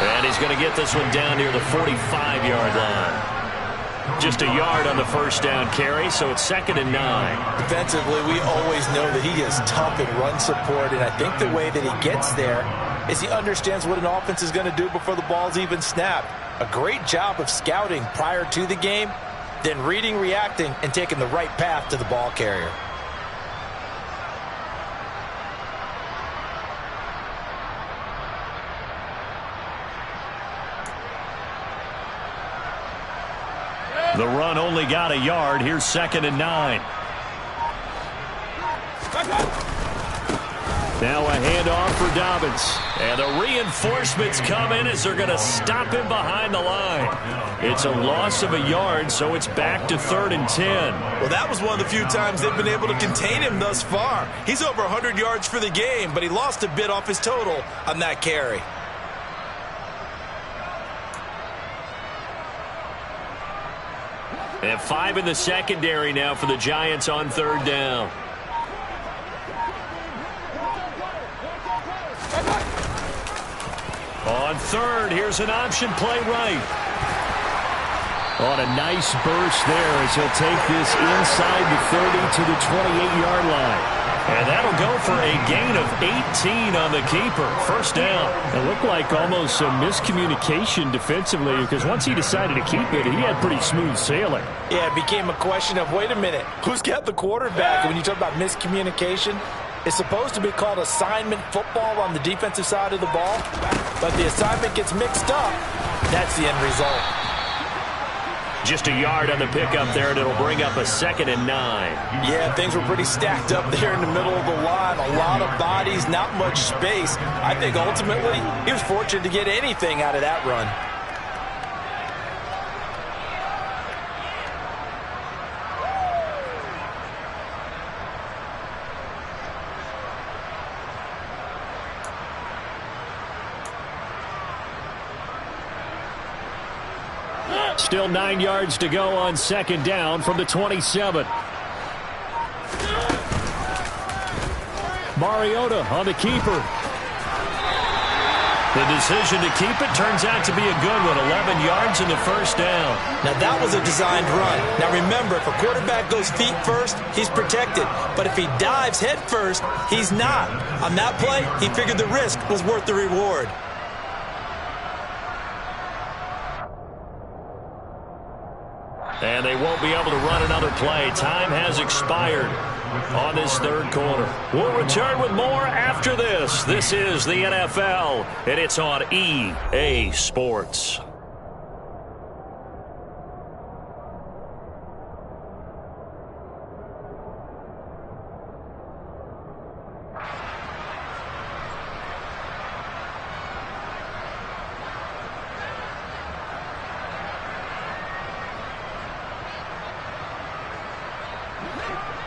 D: And he's going to get this one down near the 45-yard line. Just a yard on the first down carry, so it's 2nd and 9.
E: Defensively, we always know that he is tough in run support, and I think the way that he gets there is he understands what an offense is going to do before the ball's even snapped. A great job of scouting prior to the game, then reading, reacting, and taking the right path to the ball carrier.
D: The run only got a yard. Here's 2nd and 9. Now a handoff for Dobbins. And the reinforcements come in as they're going to stop him behind the line. It's a loss of a yard, so it's back to 3rd and 10.
E: Well, that was one of the few times they've been able to contain him thus far. He's over 100 yards for the game, but he lost a bit off his total on that carry.
D: And 5 in the secondary now for the Giants on 3rd down. On 3rd, here's an option play right. On a nice burst there as he'll take this inside the 30 to the 28-yard line. And that'll go for a gain of 18 on the keeper. 1st down.
H: It looked like almost some miscommunication defensively because once he decided to keep it, he had pretty smooth sailing.
E: Yeah, it became a question of, wait a minute, who's got the quarterback? And when you talk about miscommunication, it's supposed to be called assignment football on the defensive side of the ball, but the assignment gets mixed up. That's the end result.
D: Just a yard on the pickup there, and it'll bring up a 2nd and 9.
E: Yeah, things were pretty stacked up there in the middle of the line. A lot of bodies, not much space. I think ultimately he was fortunate to get anything out of that run.
D: Still 9 yards to go on 2nd down from the 27. Mariota on the keeper. The decision to keep it turns out to be a good one. 11 yards in the 1st down.
E: Now that was a designed run. Now remember, if a quarterback goes feet first, he's protected. But if he dives head first, he's not. On that play, he figured the risk was worth the reward.
D: And they won't be able to run another play. Time has expired on this 3rd quarter. We'll return with more after this. This is the NFL, and it's on EA Sports.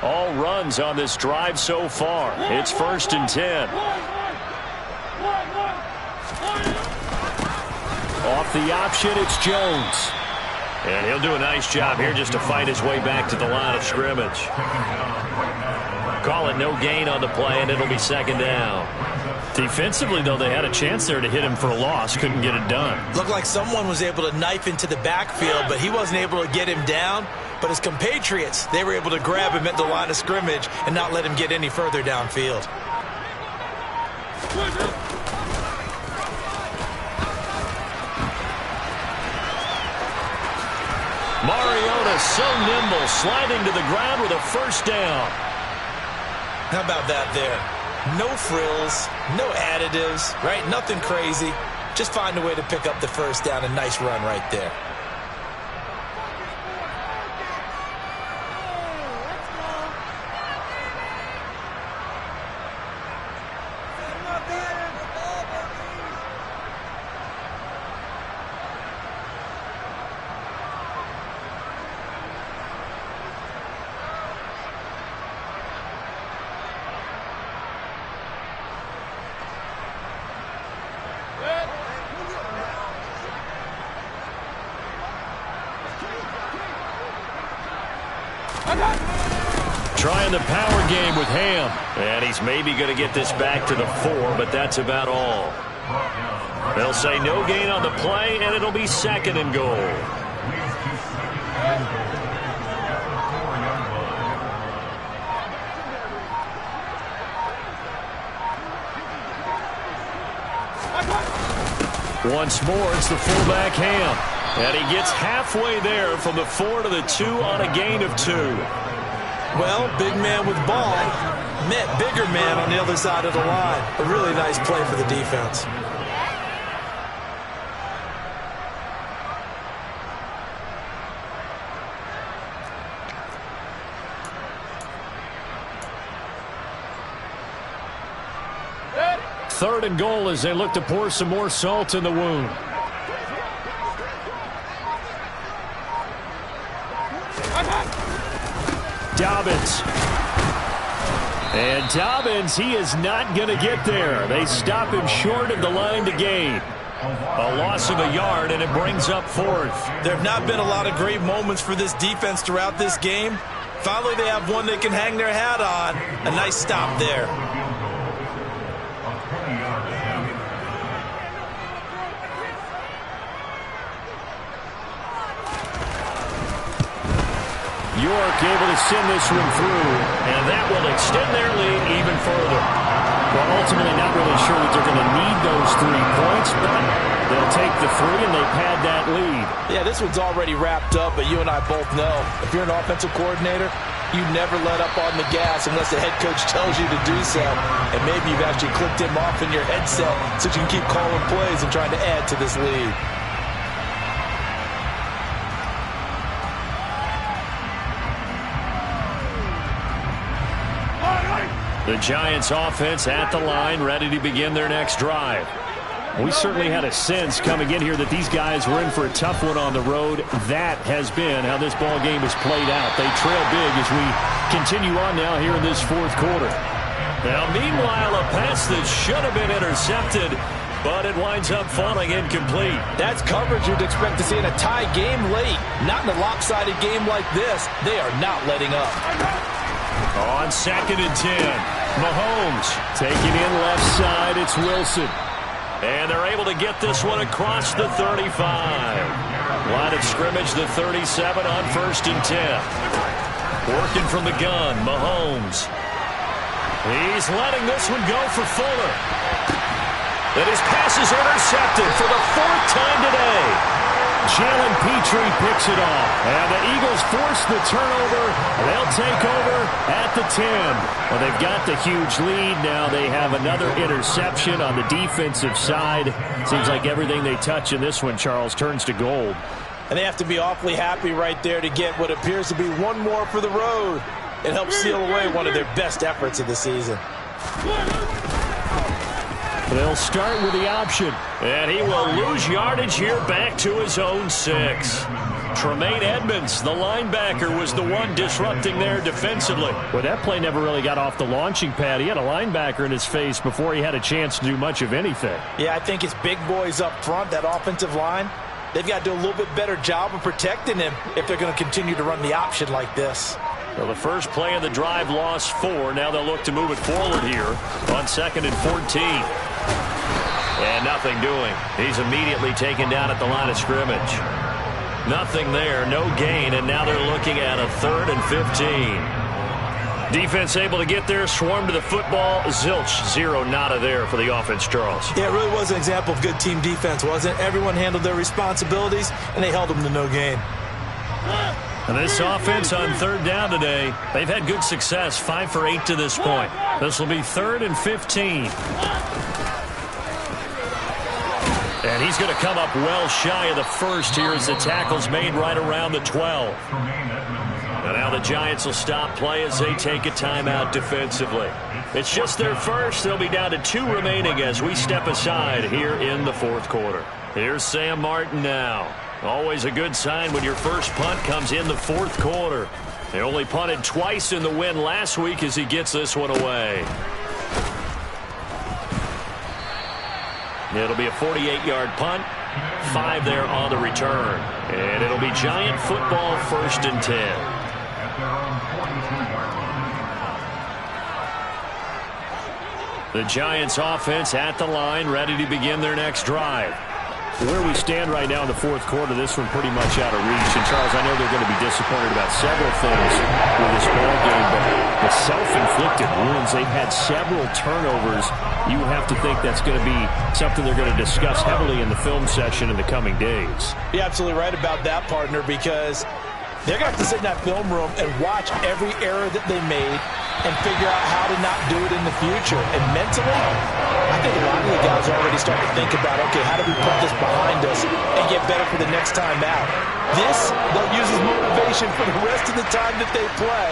D: All runs on this drive so far. It's 1st and 10. Off the option, it's Jones. And he'll do a nice job here just to fight his way back to the line of scrimmage. Call it no gain on the play, and it'll be 2nd down.
H: Defensively, though, they had a chance there to hit him for a loss. Couldn't get it done.
E: Looked like someone was able to knife into the backfield, but he wasn't able to get him down. But his compatriots, they were able to grab him at the line of scrimmage and not let him get any further downfield.
D: Mariota so nimble, sliding to the ground with a 1st down.
E: How about that there? No frills, no additives, right? Nothing crazy. Just find a way to pick up the 1st down. A nice run right there.
D: Trying the power game with Ham. And he's maybe going to get this back to the 4, but that's about all. They'll say no gain on the play, and it'll be 2nd and goal. Once more, it's the fullback Ham. And he gets halfway there from the 4 to the 2 on a gain of 2.
E: Well, big man with ball met bigger man on the other side of the line. A really nice play for the defense.
H: Third and goal as they look to pour some more salt in the wound.
D: Dobbins. And Dobbins, he is not going to get there. They stop him short of the line to gain. A loss of a yard, and it brings up fourth.
E: There have not been a lot of great moments for this defense throughout this game. Finally, they have one they can hang their hat on. A nice stop there.
D: York able to send this one through, and that will extend their lead even further. Well, ultimately not really sure that they're going to need those 3 points, but they'll take the 3 and they pad that lead.
E: Yeah, this one's already wrapped up, but you and I both know if you're an offensive coordinator, you never let up on the gas unless the head coach tells you to do so. And maybe you've actually clicked him off in your headset so you can keep calling plays and trying to add to this lead.
D: The Giants offense at the line, ready to begin their next drive. We certainly had a sense coming in here that these guys were in for a tough one on the road. That has been how this ball game has played out. They trail big as we continue on now here in this fourth quarter. Now, meanwhile, a pass that should have been intercepted, but it winds up falling incomplete.
E: That's coverage you'd expect to see in a tie game late. Not in a lopsided game like this. They are not letting up.
D: On 2nd and 10, Mahomes taking in left side. It's Wilson. And they're able to get this one across the 35. Line of scrimmage, the 37 on 1st and 10. Working from the gun, Mahomes. He's letting this one go for Fuller. And his pass is intercepted for the 4th time today. Jalen Petrie picks it off. And the Eagles force the turnover. They'll take over at the 10. Well, they've got the huge lead. Now they have another interception on the defensive side. Seems like everything they touch in this one, Charles, turns to gold.
E: And they have to be awfully happy right there to get what appears to be one more for the road. It helps seal away one of their best efforts of the season.
D: They'll start with the option, and he will lose yardage here back to his own 6. Tremaine Edmonds, the linebacker, was the one disrupting there defensively. Well, that play never really got off the launching pad. He had a linebacker in his face before he had a chance to do much of anything.
E: Yeah, I think it's big boys up front, that offensive line. They've got to do a little bit better job of protecting him if they're going to continue to run the option like this.
D: Well, the first play of the drive lost 4. Now they'll look to move it forward here on 2nd and 14. And nothing doing. He's immediately taken down at the line of scrimmage. Nothing there, no gain, and now they're looking at a 3rd and 15. Defense able to get there, swarm to the football. Zilch, 0, nada there for the offense, Charles.
E: Yeah, it really was an example of good team defense, wasn't it? Everyone handled their responsibilities, and they held them to no gain.
D: And this offense on 3rd down today, they've had good success, 5 for 8 to this point. This will be 3rd and 15. And he's going to come up well shy of the 1st here as the tackle's made right around the 12. And now the Giants will stop play as they take a timeout defensively. It's just their first. They'll be down to 2 remaining as we step aside here in the 4th quarter. Here's Sam Martin now. Always a good sign when your first punt comes in the 4th quarter. They only punted twice in the win last week as he gets this one away. It'll be a 48-yard punt, 5 there on the return. And it'll be Giant football 1st and 10. The Giants offense at the line, ready to begin their next drive. Where we stand right now in the 4th quarter, this one pretty much out of reach. And, Charles, I know they're going to be disappointed about several things with this ball game, but the self-inflicted wounds, they've had several turnovers. You would have to think that's going to be something they're going to discuss heavily in the film session in the coming days.
E: You're absolutely right about that, partner, because they're going to have to sit in that film room and watch every error that they made and figure out how to not do it in the future. And mentally, I think a lot of the guys are already starting to think about, okay, how do we put this behind us and get better for the next time out? This, they'll use as motivation for the rest of the time that they play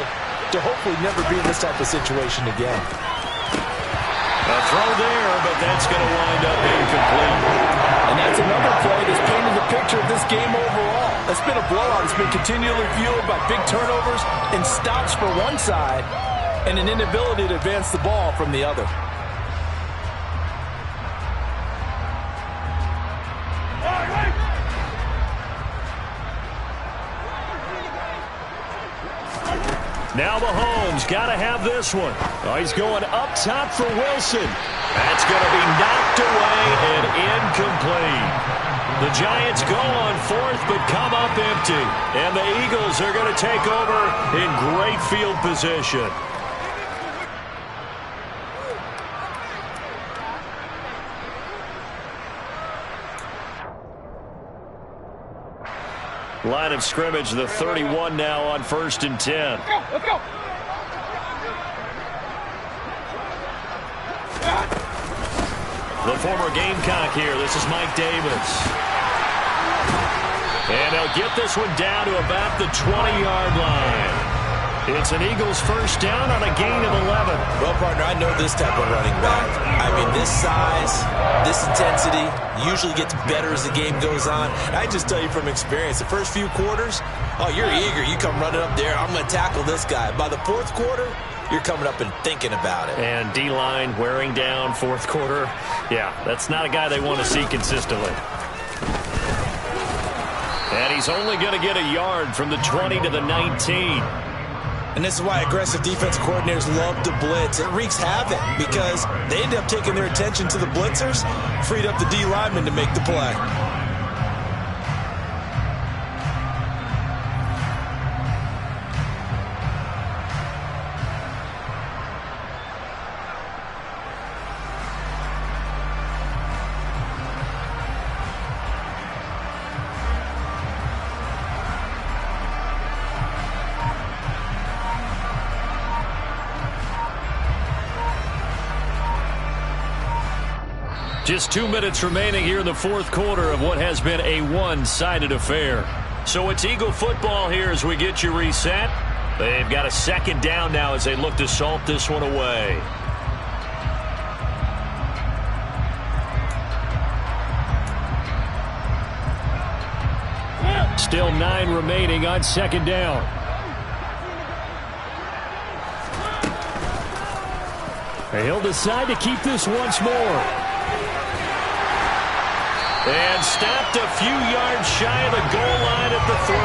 E: to hopefully never be in this type of situation again.
D: A throw there, but that's going to wind up incomplete.
E: And that's another play that's painted the picture of this game overall. It's been a blowout. It's been continually fueled by big turnovers and stops for one side and an inability to advance the ball from the other.
D: Now Mahomes got to have this one. Oh, he's going up top for Wilson. That's going to be knocked away and incomplete. The Giants go on fourth but come up empty. And the Eagles are going to take over in great field position. Line of scrimmage, the 31 now on 1st and 10.
G: Let's go.
D: The former Gamecock here. This is Mike Davis. And they'll get this one down to about the 20-yard line. It's an Eagles first down on a gain of 11.
E: Well, partner, I know this type of running back. I mean, this size, this intensity usually gets better as the game goes on. And I just tell you from experience, the first few quarters, oh, you're eager. You come running up there, I'm going to tackle this guy. By the fourth quarter, you're coming up and thinking about it.
D: And D-line wearing down fourth quarter. Yeah, that's not a guy they want to see consistently. And he's only going to get a yard from the 20 to the 19.
E: And this is why aggressive defense coordinators love to blitz. It wreaks havoc because they end up taking their attention to the blitzers, freed up the D lineman to make the play.
D: Just 2 minutes remaining here in the fourth quarter of what has been a one-sided affair. So it's Eagle football here as we get you reset. They've got a second down now as they look to salt this one away. Still 9 remaining on second down. He'll decide to keep this once more. And stopped a few yards shy of the goal line at the 3.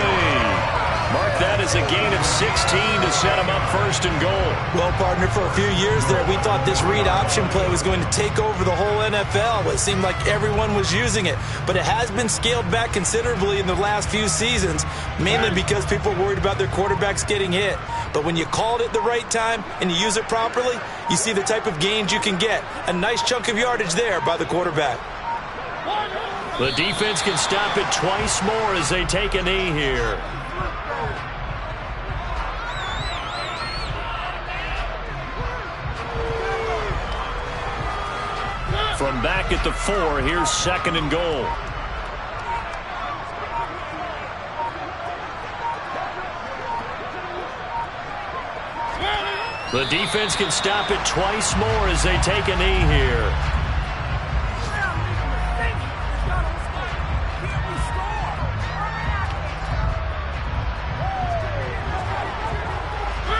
D: Mark that as a gain of 16 to set him up first and goal.
E: Well, partner, for a few years there, we thought this read option play was going to take over the whole NFL. It seemed like everyone was using it. But it has been scaled back considerably in the last few seasons, mainly because people are worried about their quarterbacks getting hit. But when you call it at the right time and you use it properly, you see the type of gains you can get. A nice chunk of yardage there by the quarterback.
D: The defense can stop it twice more as they take a knee here. From back at the 4, here's second and goal. The defense can stop it twice more as they take a knee here.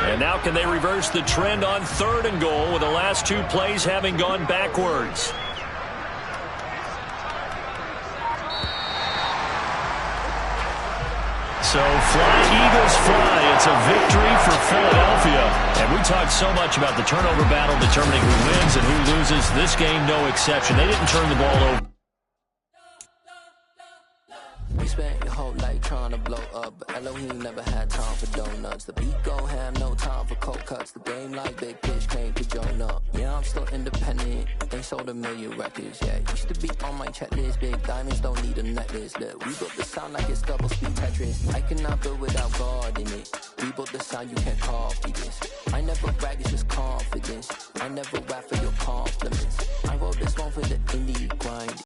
D: And now can they reverse the trend on third and goal with the last 2 plays having gone backwards? So fly, Eagles fly. It's a victory for Philadelphia. And we talked so much about the turnover battle determining who wins and who loses. This game, no exception. They didn't turn the ball over.
I: We spent your whole life trying to blow up, but Elohim never had time for donuts. The beat go ham, no time for cold cuts. The game like Big Pitch came to join up. Yeah, I'm still independent. They sold 1 million records, yeah. Used to be on my checklist. Big diamonds don't need a necklace. Look, we built the sound like it's double speed Tetris. I cannot build without God in it. We built the sound, you can't copy this. I never brag, it's just confidence. I never rap for your compliments. I wrote this one for the indie grind.